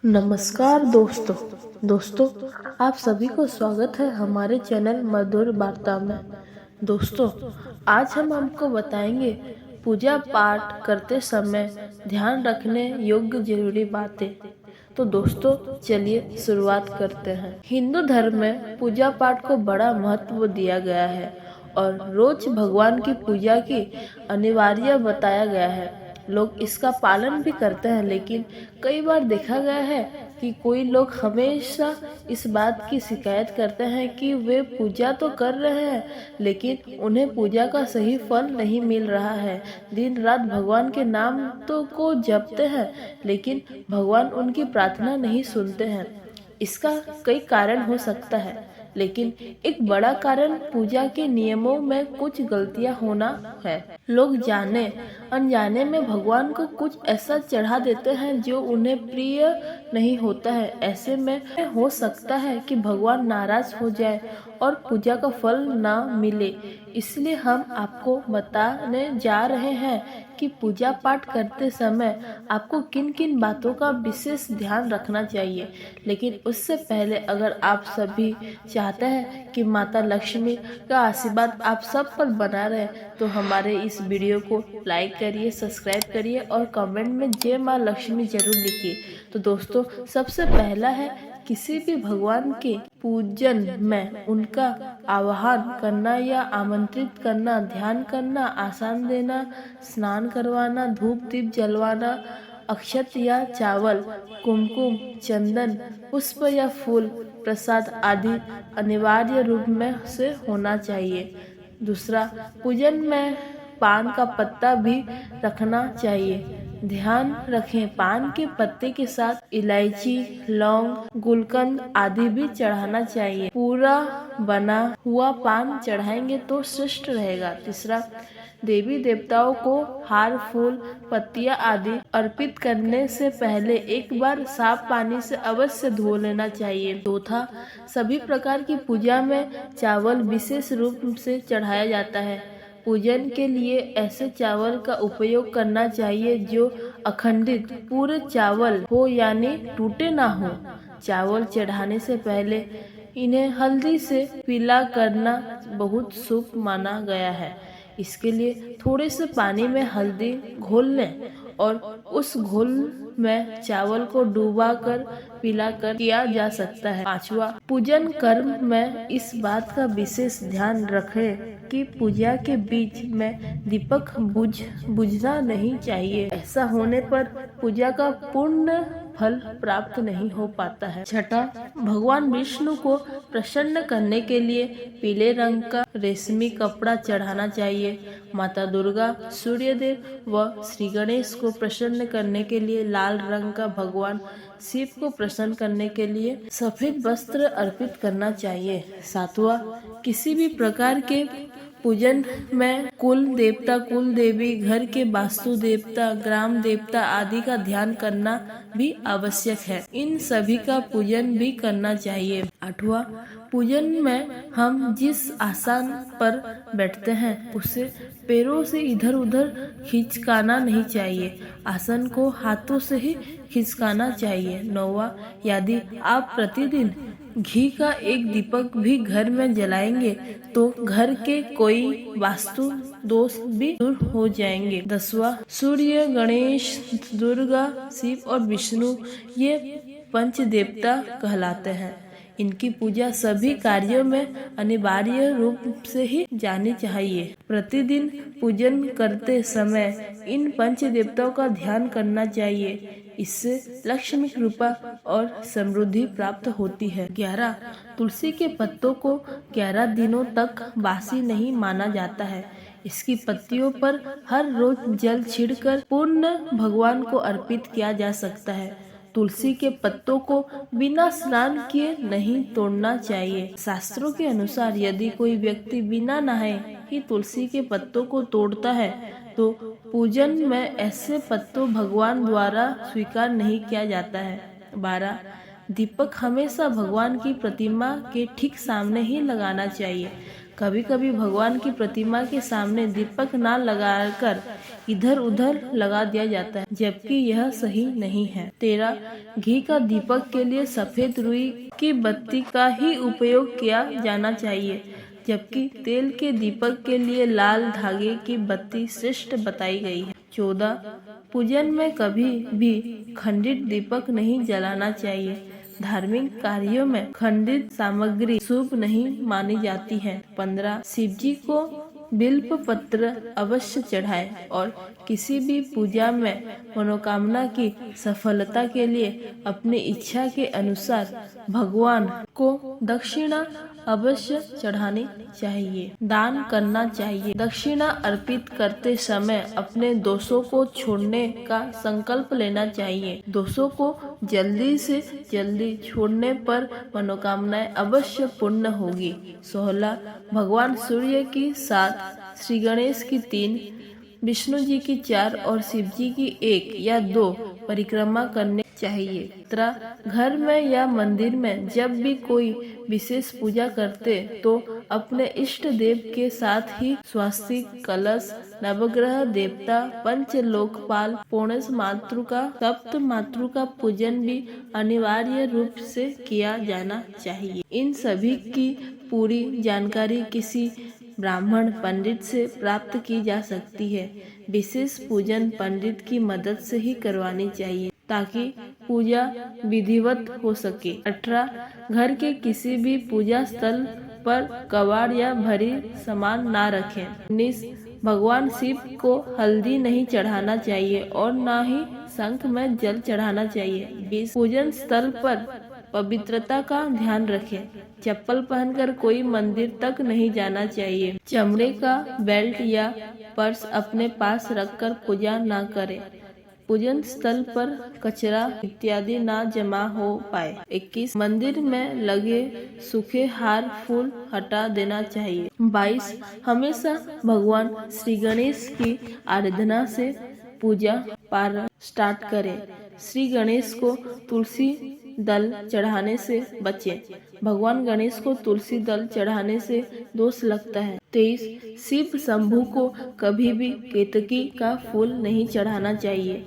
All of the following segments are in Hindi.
नमस्कार दोस्तों आप सभी को स्वागत है हमारे चैनल मधुर वार्ता में। दोस्तों, आज हम आपको बताएंगे पूजा पाठ करते समय ध्यान रखने योग्य जरूरी बातें। तो दोस्तों, चलिए शुरुआत करते हैं। हिंदू धर्म में पूजा पाठ को बड़ा महत्व दिया गया है और रोज भगवान की पूजा की अनिवार्य बताया गया है। लोग इसका पालन भी करते हैं, लेकिन कई बार देखा गया है कि कोई लोग हमेशा इस बात की शिकायत करते हैं कि वे पूजा तो कर रहे हैं, लेकिन उन्हें पूजा का सही फल नहीं मिल रहा है। दिन रात भगवान के नाम तो को जपते हैं, लेकिन भगवान उनकी प्रार्थना नहीं सुनते हैं। इसका कई कारण हो सकता है, लेकिन एक बड़ा कारण पूजा के नियमों में कुछ गलतियां होना है। लोग जाने अनजाने में भगवान को कुछ ऐसा चढ़ा देते हैं जो उन्हें प्रिय नहीं होता है। ऐसे में हो सकता है कि भगवान नाराज हो जाए और पूजा का फल ना मिले। इसलिए हम आपको बताने जा रहे हैं कि पूजा पाठ करते समय आपको किन किन बातों का विशेष ध्यान रखना चाहिए। लेकिन उससे पहले, अगर आप सभी चाहते हैं कि माता लक्ष्मी का आशीर्वाद आप सब पर बना रहे, तो हमारे इस वीडियो को लाइक करिए, सब्सक्राइब करिए और कमेंट में जय माँ लक्ष्मी जरूर लिखिए। तो दोस्तों, सबसे पहला है किसी भी भगवान के पूजन में उनका आवाहन करना या आमंत्रित करना, ध्यान करना, आसन देना, स्नान करवाना, धूप दीप जलवाना, अक्षत या चावल, कुमकुम, चंदन, पुष्प या फूल, प्रसाद आदि अनिवार्य रूप में से होना चाहिए। दूसरा, पूजन में पान का पत्ता भी रखना चाहिए। ध्यान रखें, पान के पत्ते के साथ इलायची, लौंग, गुलकंद आदि भी चढ़ाना चाहिए। पूरा बना हुआ पान चढ़ाएंगे तो श्रेष्ठ रहेगा। तीसरा, देवी देवताओं को हार, फूल, पत्तियां आदि अर्पित करने से पहले एक बार साफ पानी से अवश्य धो लेना चाहिए। चौथा, सभी प्रकार की पूजा में चावल विशेष रूप से चढ़ाया जाता है। पूजन के लिए ऐसे चावल का उपयोग करना चाहिए जो अखंडित पूरे चावल हो, यानी टूटे ना हो। चावल चढ़ाने से पहले इन्हें हल्दी से पीला करना बहुत शुभ माना गया है। इसके लिए थोड़े से पानी में हल्दी घोल लें और उस घोल में चावल को डुबा कर पीला कर किया जा सकता है। पांचवा, पूजन कर्म में इस बात का विशेष ध्यान रखें कि पूजा के बीच में दीपक बुझना नहीं चाहिए। ऐसा होने पर पूजा का पूर्ण फल प्राप्त नहीं हो पाता है। छठा, भगवान विष्णु को प्रसन्न करने के लिए पीले रंग का रेशमी कपड़ा चढ़ाना चाहिए। माता दुर्गा, सूर्यदेव व श्री गणेश को प्रसन्न करने के लिए लाल रंग का, भगवान शिव को प्रसन्न करने के लिए सफेद वस्त्र अर्पित करना चाहिए। सातवां, किसी भी प्रकार के पूजन में कुल देवता, कुल देवी, घर के वास्तु देवता, ग्राम देवता आदि का ध्यान करना भी आवश्यक है। इन सभी का पूजन भी करना चाहिए। आठवां, पूजन में हम जिस आसन पर बैठते हैं उसे पैरों से इधर उधर खिसकाना नहीं चाहिए। आसन को हाथों से ही खिसकाना चाहिए। नौवां, यदि आप प्रतिदिन घी का एक दीपक भी घर में जलाएंगे तो घर के कोई वास्तु दोष भी दूर हो जाएंगे। 10वां, सूर्य, गणेश, दुर्गा, शिव और विष्णु ये पंच देवता कहलाते हैं। इनकी पूजा सभी कार्यों में अनिवार्य रूप से ही जानी चाहिए। प्रतिदिन पूजन करते समय इन पंच देवताओं का ध्यान करना चाहिए। इससे लक्ष्मी कृपा और समृद्धि प्राप्त होती है। 11, तुलसी के पत्तों को 11 दिनों तक बासी नहीं माना जाता है। इसकी पत्तियों पर हर रोज जल छिड़कर पूर्ण भगवान को अर्पित किया जा सकता है। तुलसी के पत्तों को बिना स्नान किए नहीं तोड़ना चाहिए। शास्त्रों के अनुसार यदि कोई व्यक्ति बिना नहाए ही तुलसी के पत्तों को तोड़ता है तो पूजन में ऐसे पत्तों भगवान द्वारा स्वीकार नहीं किया जाता है। 12, दीपक हमेशा भगवान की प्रतिमा के ठीक सामने ही लगाना चाहिए। कभी कभी भगवान की प्रतिमा के सामने दीपक ना लगाकर इधर उधर लगा दिया जाता है, जबकि यह सही नहीं है। 13 घी का दीपक के लिए सफेद रुई की बत्ती का ही उपयोग किया जाना चाहिए, जबकि तेल के दीपक के लिए लाल धागे की बत्ती श्रेष्ठ बताई गई है। 14 पूजन में कभी भी खंडित दीपक नहीं जलाना चाहिए। धार्मिक कार्यों में खंडित सामग्री शुभ नहीं मानी जाती है। 15 शिव जी को बिल्व पत्र अवश्य चढ़ाएं और किसी भी पूजा में मनोकामना की सफलता के लिए अपनी इच्छा के अनुसार भगवान को दक्षिणा अवश्य चढ़ानी चाहिए, दान करना चाहिए। दक्षिणा अर्पित करते समय अपने दोषों को छोड़ने का संकल्प लेना चाहिए। दोषों को जल्दी से जल्दी छोड़ने पर मनोकामनाएं अवश्य पूर्ण होगी। 16 भगवान सूर्य की 7, श्री गणेश की 3, विष्णु जी की 4 और शिव जी की 1 या 2 परिक्रमा करने चाहिए। 17 घर में या मंदिर में जब भी कोई विशेष पूजा करते तो अपने इष्ट देव के साथ ही स्वास्तिक, कलश, नवग्रह देवता, पंच लोकपाल, पूर्णस मातृका, सप्त मातृका पूजन भी अनिवार्य रूप से किया जाना चाहिए। इन सभी की पूरी जानकारी किसी ब्राह्मण पंडित से प्राप्त की जा सकती है। विशेष पूजन पंडित की मदद से ही करवानी चाहिए ताकि पूजा विधिवत हो सके। 18 घर के किसी भी पूजा स्थल पर कबाड़ या भरी सामान ना रखें। 19 भगवान शिव को हल्दी नहीं चढ़ाना चाहिए और न ही शंख में जल चढ़ाना चाहिए। 20 पूजन स्थल पर पवित्रता का ध्यान रखें। चप्पल पहनकर कोई मंदिर तक नहीं जाना चाहिए। चमड़े का बेल्ट या पर्स अपने पास रखकर पूजा ना करें। पूजन स्थल पर कचरा इत्यादि ना जमा हो पाए। 21 मंदिर में लगे सूखे हार फूल हटा देना चाहिए। 22 हमेशा भगवान श्री गणेश की आराधना से पूजा पाठ स्टार्ट करें। श्री गणेश को तुलसी दल चढ़ाने से बचें। भगवान गणेश को तुलसी दल चढ़ाने से दोष लगता है। 23 शिव शंभू को कभी भी केतकी का फूल नहीं चढ़ाना चाहिए।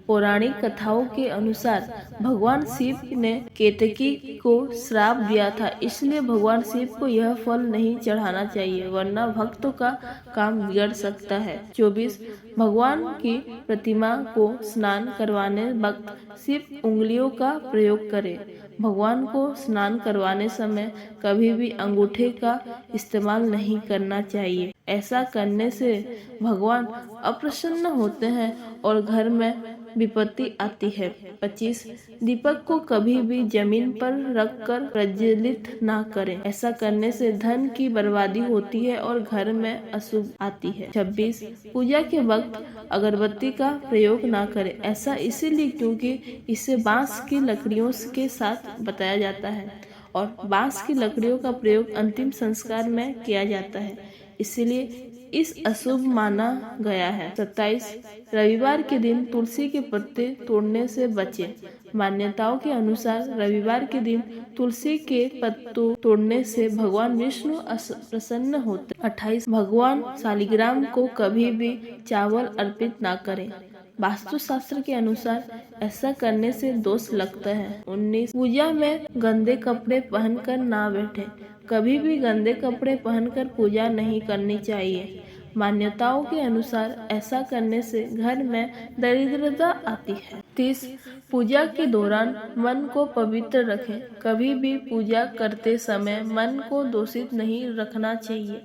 पौराणिक कथाओं के अनुसार भगवान शिव ने केतकी को श्राप दिया था, इसलिए भगवान शिव को यह फल नहीं चढ़ाना चाहिए, वरना भक्तों का काम बिगड़ सकता है। 24 भगवान की प्रतिमा को स्नान करवाने वक्त सिर्फ उंगलियों का प्रयोग करें। भगवान को स्नान करवाने समय कभी भी अंगूठे का इस्तेमाल नहीं करना चाहिए। ऐसा करने से भगवान अप्रसन्न होते हैं और घर में विपत्ति आती है। 25 दीपक को कभी भी जमीन पर रखकर प्रज्वलित ना करें। ऐसा करने से धन की बर्बादी होती है और घर में अशुभ आती है। 26 पूजा के वक्त अगरबत्ती का प्रयोग ना करें। ऐसा इसीलिए क्योंकि इसे बांस की लकड़ियों के साथ बताया जाता है और बांस की लकड़ियों का प्रयोग अंतिम संस्कार में किया जाता है, इसीलिए इस अशुभ माना गया है। 27 रविवार के दिन तुलसी के पत्ते तोड़ने से बचें। मान्यताओं के अनुसार रविवार के दिन तुलसी के पत्तों तोड़ने से भगवान विष्णु प्रसन्न होते। 28 भगवान शालिग्राम को कभी भी चावल अर्पित ना करें। वास्तुशास्त्र के अनुसार ऐसा करने से दोष लगता है। 19 पूजा में गंदे कपड़े पहनकर ना बैठे। कभी भी गंदे कपड़े पहनकर पूजा नहीं करनी चाहिए। मान्यताओं के अनुसार ऐसा करने से घर में दरिद्रता आती है। 30 पूजा के दौरान मन को पवित्र रखें। कभी भी पूजा करते समय मन को दूषित नहीं रखना चाहिए।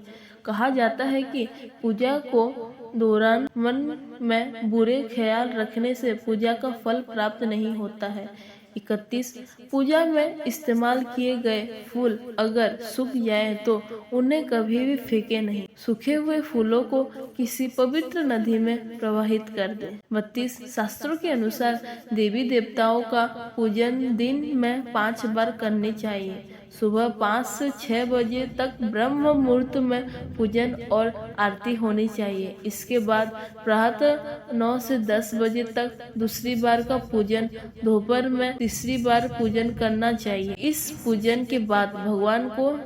कहा जाता है कि पूजा को दौरान मन में बुरे ख्याल रखने से पूजा का फल प्राप्त नहीं होता है। 31 पूजा में इस्तेमाल किए गए फूल अगर सूख जाए तो उन्हें कभी भी फेंके नहीं। सूखे हुए फूलों को किसी पवित्र नदी में प्रवाहित कर दें। 32 शास्त्रों के अनुसार देवी देवताओं का पूजन दिन में 5 बार करनी चाहिए। सुबह 5 से 6 बजे तक ब्रह्म मुहूर्त में पूजन और आरती होनी चाहिए। इसके बाद प्रातः 9 से 10 बजे तक दूसरी बार का पूजन, दोपहर में तीसरी बार पूजन करना चाहिए। इस पूजन के बाद भगवान को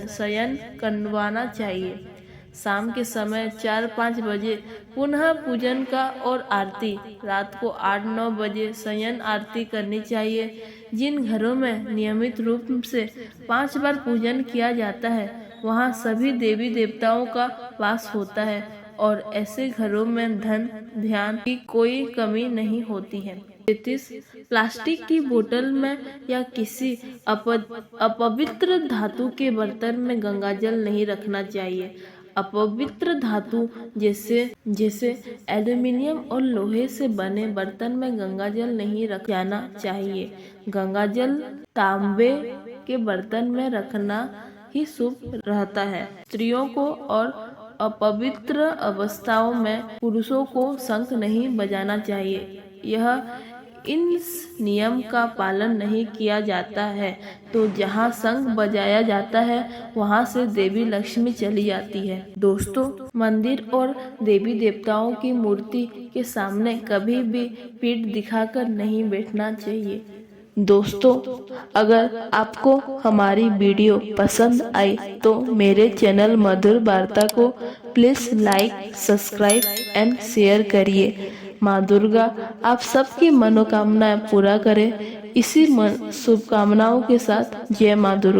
शयन करवाना चाहिए। शाम के समय 4-5 बजे पुनः पूजन का और आरती। रात को 8-9 बजे शयन आरती करनी चाहिए। जिन घरों में नियमित रूप से 5 बार पूजन किया जाता है वहाँ सभी देवी देवताओं का वास होता है और ऐसे घरों में धन ध्यान की कोई कमी नहीं होती है। 33 प्लास्टिक की बोतल में या किसी अपवित्र धातु के बर्तन में गंगाजल नहीं रखना चाहिए। अपवित्र धातु जैसे एल्यूमिनियम और लोहे से बने बर्तन में गंगाजल नहीं रख जाना चाहिए। गंगाजल तांबे के बर्तन में रखना ही शुभ रहता है। स्त्रियों को और अपवित्र अवस्थाओं में पुरुषों को शंख नहीं बजाना चाहिए। यह इस नियम का पालन नहीं किया जाता है तो जहाँ शंख बजाया जाता है वहाँ से देवी लक्ष्मी चली जाती है। दोस्तों, मंदिर और देवी देवताओं की मूर्ति के सामने कभी भी पीठ दिखाकर नहीं बैठना चाहिए। दोस्तों, अगर आपको हमारी वीडियो पसंद आई तो मेरे चैनल मधुर वार्ता को please like, subscribe and share करिए। माँ दुर्गा आप सबकी मनोकामनाएं पूरा करें। इसी शुभकामनाओं के साथ जय माँ दुर्गा।